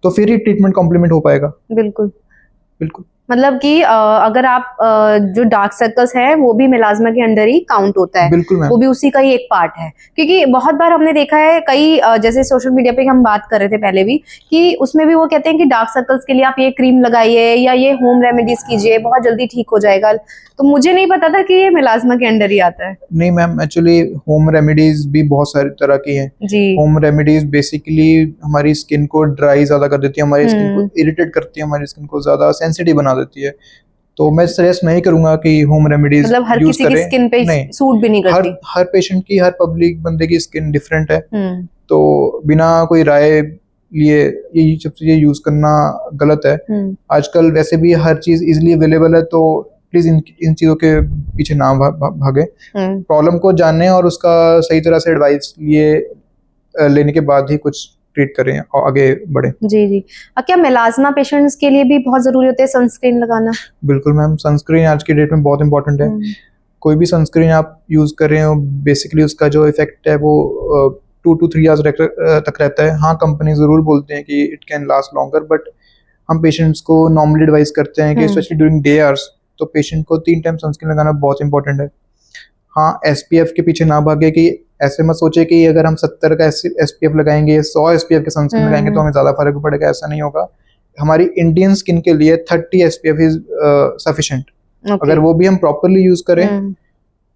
तो फिर ही ट्रीटमेंट कॉम्प्लीमेंट हो पाएगा। बिल्कुल बिल्कुल। मतलब कि अगर आप जो डार्क सर्कल्स हैं वो भी मेलाज्मा के अंडर ही काउंट होता है, बिल्कुल मैम, वो भी उसी का ही एक पार्ट है। क्योंकि बहुत बार हमने देखा है कई जैसे सोशल मीडिया पे हम बात कर रहे थे पहले भी, कि उसमें भी वो कहते हैं कि डार्क सर्कल्स के लिए आप ये क्रीम लगाइए या ये होम रेमेडीज कीजिए, बहुत जल्दी ठीक हो जाएगा। तो मुझे नहीं पता था कि ये मेलाज्मा के अंडर ही आता है। नहीं मैम, एक्चुअली होम रेमेडीज भी बहुत सारी तरह की हैं जी। होम रेमेडीज बेसिकली हमारी स्किन को ड्राई ज्यादा कर देती है, हमारी स्किन को इरिटेट करती है, हमारी स्किन को ज्यादा सेंसिटिव बना देती है। तो मैं सजेस्ट नहीं करूंगा कि होम रेमेडीज मतलब हर यूज किसी की करें। स्किन पे नहीं, सूट भी नहीं करती। हर पेशेंट की, हर पब्लिक बंदे की स्किन डिफरेंट है। तो बिना कोई राय लिए ये सब चीजें यूज करना गलत है। आजकल वैसे भी हर चीज इजिली अवेलेबल है, तो प्लीज इन चीजों के पीछे ना भागे। प्रॉब्लम को जाने और उसका सही तरह से एडवाइस लेने के बाद ही कुछ ट्रीट करें और आगे बढ़े। जी जी। क्या मेलाज्मा पेशेंट्स के लिए भी बहुत जरूरी होता है सनस्क्रीन लगाना? बिल्कुल मैम, सनस्क्रीन आज की डेट में बहुत इंपॉर्टेंट है। कोई भी सनस्क्रीन आप यूज कर रहे हो, बेसिकली उसका जो इफेक्ट है वो 2 to 3 आवर्स तक रहता है। हाँ, कंपनी जरूर बोलते हैं कि it can last longer, but हम पेशेंट्स को नॉर्मली एडवाइस करते हैं कि स्पेशली ड्यूरिंग डे आवर्स तो पेशेंट को 3 टाइम सनस्क्रीन लगाना बहुत इंपॉर्टेंट है। हाँ, एसपीएफ के पीछे ना भागे कि ऐसे मत सोचे कि अगर हम 70 का एसपीएफ लगाएंगे, 100 एसपीएफ के सनस्क्रीन लगाएंगे तो हमें ज्यादा फर्क पड़ेगा। ऐसा नहीं होगा। हमारी इंडियन स्किन के लिए 30 एसपीएफ इज सफिशिएंट। अगर वो भी हम प्रॉपरली यूज करें,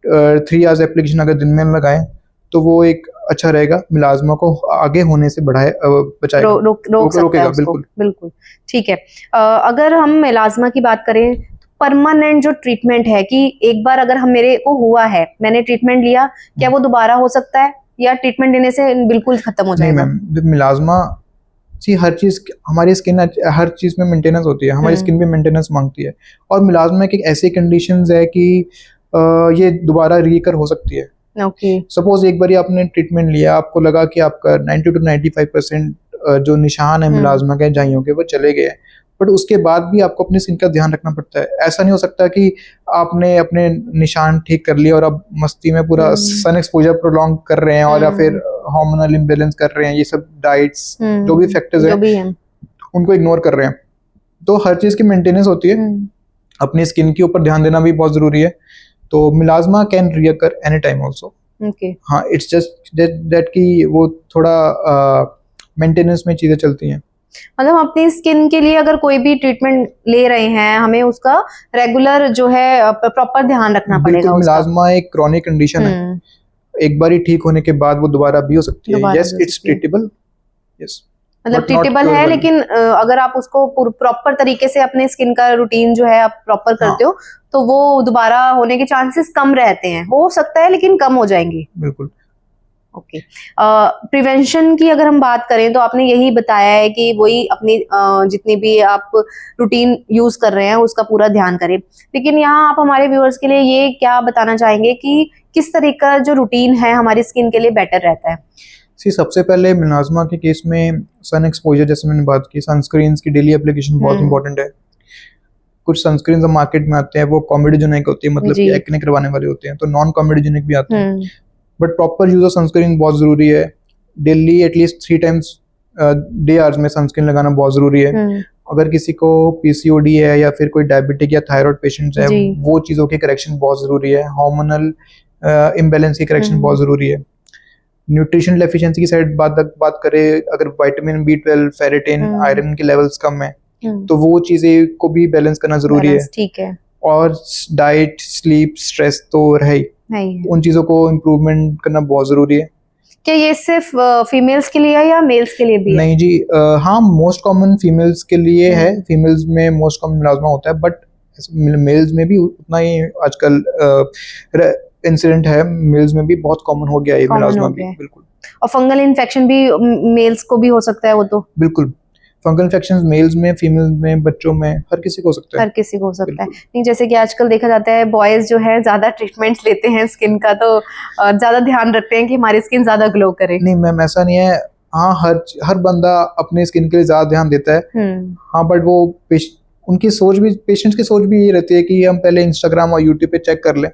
3 आवर्स एप्लीकेशन अगर दिन में लगाएं तो वो एक अच्छा रहेगा, मिलाज्मा को आगे होने से बचाएगा, रोक सकता है उसको। बिल्कुल ठीक है। अगर हम मेलाज्मा की बात करें, परमानेंट जो ट्रीटमेंट है कि एक बार अगर मेरे को हुआ है, मैंने ट्रीटमेंट लिया, क्या वो दोबारा हो सकता है या ट्रीटमेंट लेने से बिल्कुल खत्म हो जाएगा? नहीं मैम, मिलाज्मा हर चीज, हमारी स्किन हर चीज में मेंटेनेंस होती है, हमारी स्किन भी मेंटेनेंस मांगती है। और मिलाज्मा की एक ऐसी कंडीशंस है कि ये दोबारा रीकर हो सकती है। सपोज एक बार आपने ट्रीटमेंट लिया, आपको लगा कि आपका 90 to 95% जो निशान है मिलाज्मा के जाइयों के वो चले गए, बट उसके बाद भी आपको अपनी स्किन का ध्यान रखना पड़ता है। ऐसा नहीं हो सकता कि आपने अपने निशान ठीक कर लिए और अब मस्ती में पूरा सन एक्सपोजर प्रोलॉन्ग कर रहे हैं और या फिर हार्मोनल इम्बैलेंस कर रहे हैं, ये सब डाइट्स जो भी फैक्टर्स हैं उनको इग्नोर कर रहे हैं। तो हर चीज की मेंटेनेंस होती है, अपनी स्किन के ऊपर ध्यान देना भी बहुत जरूरी है। तो मिलाज्मा कैन रिअकर एनी टाइम आल्सो। हाँ, इट्स जस्ट दैट कि वो थोड़ा मेंटेनेंस में चीजें चलती हैं। मतलब अपनी स्किन के लिए अगर कोई भी ट्रीटमेंट ले रहे हैं, हमें उसका रेगुलर जो है प्रॉपर ध्यान रखना पड़ेगा। मिलाज्मा एक क्रॉनिक कंडीशन है, एक बार ही ठीक होने के बाद वो दोबारा भी हो सकती है। Yes, it's treatable. यस, मतलब ट्रीटेबल है, लेकिन अगर आप उसको प्रॉपर तरीके से अपने स्किन का रूटीन जो है आप प्रॉपर करते हो तो वो दोबारा होने के चांसेस कम रहते हैं। हो सकता है लेकिन कम हो जाएंगे। बिल्कुल। ओके। प्रिवेंशन की अगर हम बात करें तो आपने यही बताया है कि वही अपनी जितनी भी आप रूटीन यूज कर रहे हैं उसका पूरा ध्यान करें, लेकिन यहाँ आप हमारे व्यूअर्स के लिए ये क्या बताना चाहेंगे कि किस तरह का जो रूटीन है हमारी स्किन के लिए बेटर रहता है? सबसे पहले मिलाज्मा के केस में सन एक्सपोजर, जैसे मैंने बात की, सनस्क्रीन की डेली एप्लीकेशन बहुत इंपॉर्टेंट है। कुछ सनस्क्रीन मार्केट में आते हैं वो कॉमेडोजेनिक होती है, मतलब कि एक्ने करवाने वाले होते हैं, तो नॉन कॉमेडोजेनिक भी आते हैं, but proper use of sunscreen बहुत जरूरी है। Daily at least 3 times day hours में सनस्क्रीन लगाना बहुत जरूरी है। अगर किसी को पीसीओडी है या फिर कोई डायबिटिक या थायराइड पेशेंट्स है, वो चीजों की करेक्शन बहुत जरूरी है। हार्मोनल इम्बैलेंस की करेक्शन बहुत जरूरी है। न्यूट्रिशन डेफिशिएंसी की साइड बात करें, अगर विटामिन B12, फेरेटिन, आयरन के लेवल्स कम है तो वो चीजें को भी बैलेंस करना जरूरी है। ठीक है। और डाइट, स्लीप, स्ट्रेस तो रहे ही, उन चीजों को इम्प्रूवमेंट करना बहुत जरूरी है। क्या ये सिर्फ फीमेल्स के लिए है या मेल्स के लिए भी है? नहीं जी, हाँ, मोस्ट कॉमन फीमेल्स के लिए है। फीमेल्स में मोस्ट कॉमन मिलाज्मा होता है, बट मेल्स में भी उतना ही आजकल इंसिडेंट है। मेल्स में भी बहुत कॉमन हो गया है मिलाज्मा भी। बिल्कुल। और फंगल इन्फेक्शन भी मेल्स को भी हो सकता है वो तो? बिल्कुल, फंगल इन्फेक्शंस मेल्स में, फीमेल्स में, बच्चों में, हर किसी को हो सकता है। हर किसी को हो सकता है। नहीं, जैसे कि आजकल देखा जाता है बॉयज जो है ज्यादा ट्रीटमेंट्स लेते हैं स्किन का, तो ज्यादा ध्यान रखते हैं कि हमारी स्किन ज्यादा ग्लो करे। नहीं मैम, ऐसा नहीं है। हाँ, हर बंदा अपने स्किन के लिए ज्यादा ध्यान देता है। हाँ, बट वो उनकी सोच भी, पेशेंट्स की सोच भी ये रहती है कि हम पहले इंस्टाग्राम और यूट्यूब पे चेक कर लें,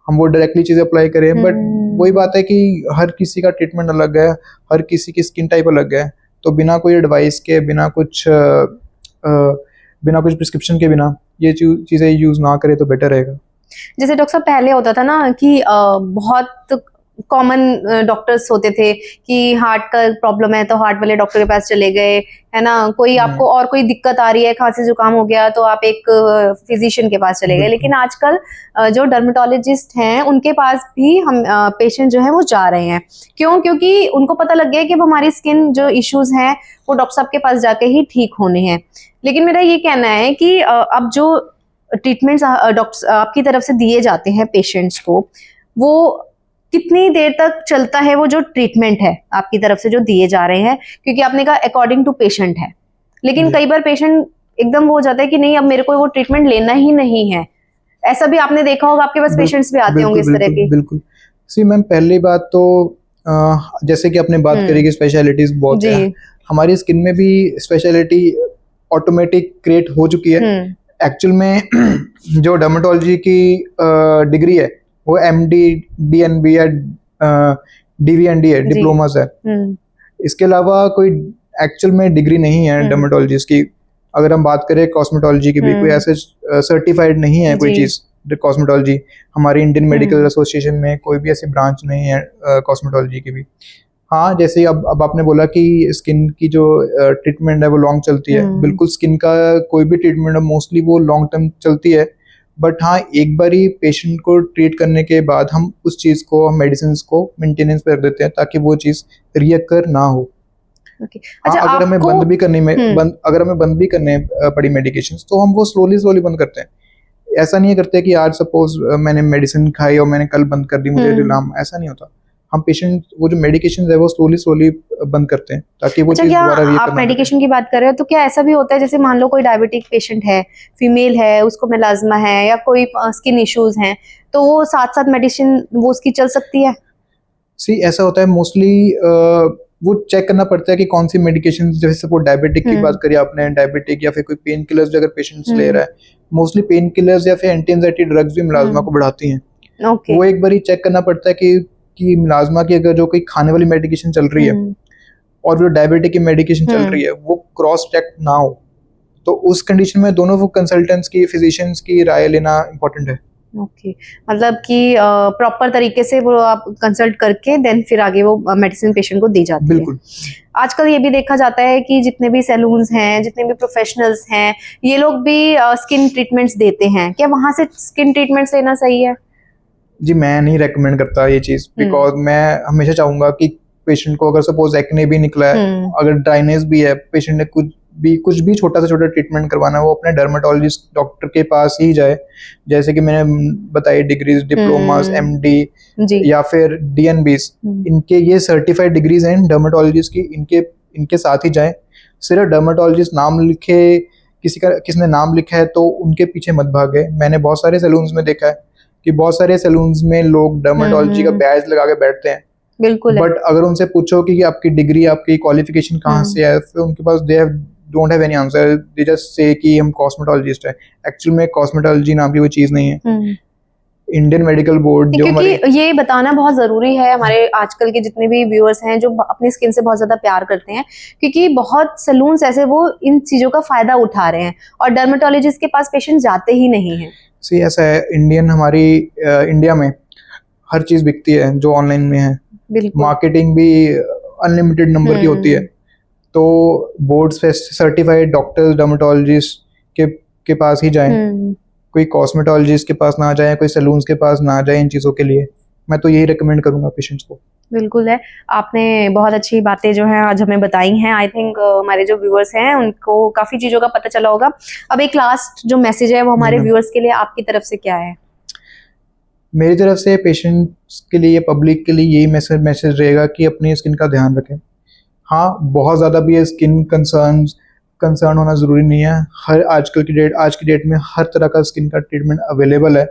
हम वो डायरेक्टली चीजें अप्लाई करें। बट वही बात है कि हर किसी का ट्रीटमेंट अलग है, हर किसी की स्किन टाइप अलग है, तो बिना कोई एडवाइस के, बिना कुछ बिना कुछ प्रिस्क्रिप्शन के बिना ये चीज़ें यूज़ ना करें तो बेटर रहेगा। जैसे डॉक्टर साहब पहले होता था ना कि बहुत कॉमन डॉक्टर्स होते थे कि हार्ट का प्रॉब्लम है तो हार्ट वाले डॉक्टर के पास चले गए, है ना, कोई आपको और कोई दिक्कत आ रही है, खांसी जुकाम हो गया तो आप एक फिजिशियन के पास चले गए। लेकिन आजकल जो डर्मेटोलॉजिस्ट हैं उनके पास भी हम पेशेंट जो है वो जा रहे हैं। क्यों? क्योंकि उनको पता लग गया कि अब हमारी स्किन जो इश्यूज हैं वो डॉक्टर साहब के पास जाके ही ठीक होने हैं। लेकिन मेरा ये कहना है कि अब जो ट्रीटमेंट्स डॉक्टर आपकी तरफ से दिए जाते हैं पेशेंट्स को, वो कितनी देर तक चलता है वो जो ट्रीटमेंट है आपकी तरफ से जो दिए जा रहे हैं? क्योंकि आपने कहा अकॉर्डिंग टू पेशेंट है, लेकिन कई बार पेशेंट एकदम वो हो जाता है कि नहीं अब मेरे को वो ट्रीटमेंट लेना ही नहीं है। ऐसा भी आपने देखा होगा, आपके पास पेशेंट्स भी आते होंगे इस तरह के। बिल्कुल। सी मैम, पहली बात तो जैसे कि आपने बात करी कि स्पेशलिटीज बहुत है, हमारी स्किन में भी स्पेशलिटी ऑटोमेटिक क्रिएट हो चुकी है। एक्चुअल में जो डर्मेटोलॉजी की डिग्री है वो MD, DNB या DVND है, डिप्लोमास है। इसके अलावा कोई एक्चुअल में डिग्री नहीं है डर्मेटोलॉजिस्ट की। अगर हम बात करें कॉस्मेटोलॉजी की भी, कोई ऐसे सर्टिफाइड नहीं है कोई चीज़ कॉस्मेटोलॉजी। हमारी इंडियन मेडिकल एसोसिएशन में कोई भी ऐसी ब्रांच नहीं है कॉस्मेटोलॉजी की भी। हाँ, जैसे अब आपने बोला कि स्किन की जो ट्रीटमेंट है वो लॉन्ग चलती है। बिल्कुल, स्किन का कोई भी ट्रीटमेंट है मोस्टली वो लॉन्ग टर्म चलती है। बट हाँ, एक बार ही पेशेंट को ट्रीट करने के बाद हम उस चीज़ को, हम मेडिसिन को मेंटेनेंस पर रख देते हैं ताकि वो चीज़ रियकर ना हो। अच्छा, हाँ, अगर हमें बंद भी करने पड़ी मेडिकेशन तो हम वो स्लोली बंद करते हैं। ऐसा नहीं करते कि आज सपोज मैंने मेडिसिन खाई और मैंने कल बंद कर दी, मुझे रिलाम, ऐसा नहीं होता। हम पेशेंट वो जो मेडिकेशन है वो स्लोली बंद करते हैं ताकि वो चीज दोबारा रिएक्ट। आप मेडिकेशन की बात कर रहे हो तो क्या ऐसा भी होता है, जैसे मान लो कोई डायबिटिक पेशेंट है, फीमेल है, उसको मेलाज्मा है या कोई स्किन इश्यूज हैं, तो वो साथ साथ मेडिसिन वो उसकी चल सकती है? सी, ऐसा होता है मोस्टली वो चेक करना पड़ता है कि कौन सी मेडिकेशन, जैसे सपोज डायबिटिक की बात करी आपने, डायबिटिक या फिर कोई पेन किलर्स अगर पेशेंट्स ले रहा है, मोस्टली पेन किलर्स या फिर एंटी एंजाइटी ड्रग्स भी मिलाज्मा को बढ़ाती हैं। वो एक बार ही चेक करना पड़ता है कि मिलाज्मा की अगर जो कोई खाने वाली मेडिकेशन चल रही है और जो डायबिटिक की मेडिकेशन चल रही है वो क्रॉस चेक ना हो, तो उस कंडीशन में दोनों वो कंसल्टेंट्स की, फिजिशियंस की राय लेना इम्पोर्टेंट है। ओके, मतलब कि प्रॉपर तरीके से वो आप कंसल्ट करके देन फिर आगे वो मेडिसिन पेशेंट को दी जाती है। बिल्कुल। आजकल ये भी देखा जाता है कि जितने भी सैलून्स हैं, जितने भी प्रोफेशनल्स हैं, ये लोग भी स्किन ट्रीटमेंट्स देते हैं। क्या वहां से स्किन ट्रीटमेंट्स लेना सही है? जी, मैं नहीं रेकमेंड करता ये चीज़, बिकॉज मैं हमेशा चाहूंगा कि पेशेंट को अगर सपोज एक्ने भी निकला है, अगर ड्राइनेस भी है, पेशेंट ने कुछ भी छोटा से छोटा ट्रीटमेंट करवाना है वो अपने डर्मेटोलॉजिस्ट डॉक्टर के पास ही जाए। जैसे कि मैंने बताई डिग्रीज, डिप्लोमास, MD या फिर DNBs, इनके ये सर्टिफाइड डिग्रीज हैं डर्मेटोलॉजिस्ट की, इनके साथ ही जाए। सिर्फ डर्मेटोलॉजिस्ट नाम लिखे, किसने नाम लिखा है तो उनके पीछे मत भागे। मैंने बहुत सारे सैलून्स में देखा है कि बहुत सारे सैलून्स में लोग डर्मेटोलॉजी का बैज लगा के बैठते हैं। बिल्कुल। बट अगर उनसे पूछो कि आपकी डिग्री, आपकी क्वालिफिकेशन कहाँ से है, फिर उनके पास don't have any answer, they just say कि हम कॉस्मेटोलॉजिस्ट है। एक्चुअल में कॉस्मेटोलॉजी नाम की वो चीज नहीं है। इंडियन मेडिकल बोर्ड जो क्योंकि ये बताना बहुत जरूरी है हमारे आजकल के जितने भी व्यूअर्स हैं जो अपनी स्किन से बहुत ज्यादा प्यार करते हैं, क्योंकि बहुत सैलून्स ऐसे वो इन चीजों का फायदा उठा रहे हैं और डर्मेटोलॉजिस्ट के पास पेशेंट जाते ही नहीं है। सी, ऐसा है, इंडिया में हर चीज बिकती है जो ऑनलाइन में है। मार्केटिंग भी अनलिमिटेड नंबर की होती है। तो बोर्ड सर्टिफाइड डॉक्टर्स, डर्मेटोलॉजिस्ट के पास ही जाएं, कोई कॉस्मेटोलॉजिस्ट के पास ना जाए, कोई सैलून्स के पास ना जाए इन चीज़ों के लिए। मैं तो यही रिकमेंड करूंगा पेशेंट्स को। बिल्कुल है, आपने बहुत अच्छी बातें जो हैं आज हमें बताई हैं। आई थिंक हमारे जो व्यूअर्स हैं उनको काफ़ी चीज़ों का पता चला होगा। अब एक लास्ट जो मैसेज है वो हमारे व्यूअर्स के लिए आपकी तरफ से क्या है? मेरी तरफ से पेशेंट्स के लिए, पब्लिक के लिए यही मैसेज रहेगा कि अपनी स्किन का ध्यान रखें। हाँ, बहुत ज़्यादा भी है स्किन कंसर्न होना ज़रूरी नहीं है। आज की डेट में हर तरह का स्किन का ट्रीटमेंट अवेलेबल है।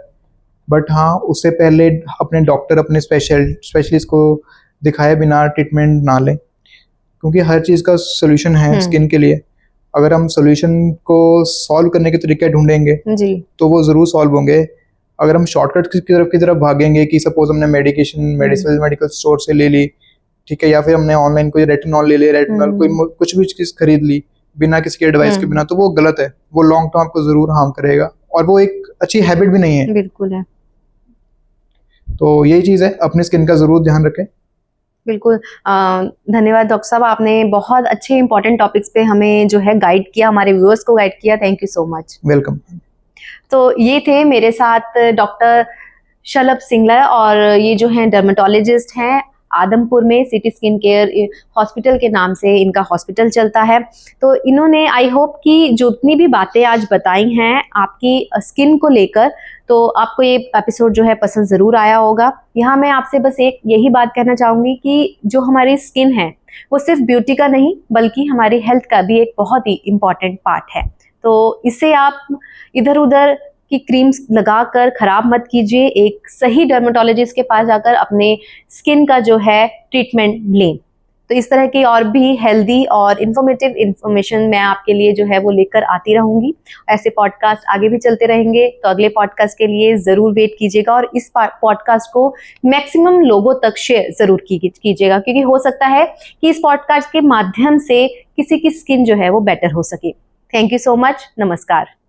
बट हाँ, उससे पहले अपने डॉक्टर, अपने स्पेशलिस्ट को दिखाए बिना ट्रीटमेंट ना लें, क्योंकि हर चीज़ का सोल्यूशन है स्किन के लिए। अगर हम सोल्यूशन को सॉल्व करने के तरीके ढूंढेंगे तो वो ज़रूर सॉल्व होंगे। अगर हम शॉर्टकट की तरफ भागेंगे कि सपोज हमने मेडिकल स्टोर से ले ली, ठीक है, या फिर हमने ऑनलाइन कोई रेटिनॉल ले लिया, रेटिनॉल कोई कुछ भी चीज़ खरीद ली, बिना किसी के एडवाइस के बिना, तो वो गलत है, वो लॉन्ग टर्म आपको जरूर हार्म करेगा और वो एक अच्छी हैबिट भी नहीं है। बिल्कुल है। तो यही चीज है, अपनी स्किन का जरूर ध्यान रखें। बिल्कुल। धन्यवाद डॉक्टर साहब, आपने बहुत अच्छे इंपॉर्टेंट टॉपिक्स पे हमें जो है गाइड किया, हमारे व्यूअर्स को गाइड किया। Thank you so much. Welcome. तो ये थे मेरे साथ डॉक्टर शलभ सिंगला, और ये जो हैं डर्मेटोलॉजिस्ट हैं, आदमपुर में सिटी स्किन केयर हॉस्पिटल के नाम से इनका हॉस्पिटल चलता है। तो इन्होंने आई होप कि जितनी भी बातें आज बताई हैं आपकी स्किन को लेकर, तो आपको ये एपिसोड जो है पसंद ज़रूर आया होगा। यहाँ मैं आपसे बस एक यही बात कहना चाहूँगी कि जो हमारी स्किन है वो सिर्फ ब्यूटी का नहीं बल्कि हमारी हेल्थ का भी एक बहुत ही इम्पॉर्टेंट पार्ट है। तो इससे आप इधर उधर की क्रीम्स लगाकर खराब मत कीजिए, एक सही डर्मेटोलॉजिस्ट के पास जाकर अपने स्किन का जो है ट्रीटमेंट लें। तो इस तरह की और भी हेल्दी और इन्फॉर्मेटिव इंफॉर्मेशन मैं आपके लिए जो है वो लेकर आती रहूंगी। ऐसे पॉडकास्ट आगे भी चलते रहेंगे, तो अगले पॉडकास्ट के लिए ज़रूर वेट कीजिएगा और इस पॉडकास्ट को मैक्सिमम लोगों तक शेयर ज़रूर कीजिएगा, क्योंकि हो सकता है कि इस पॉडकास्ट के माध्यम से किसी की स्किन जो है वो बेटर हो सके। Thank you so much. नमस्कार।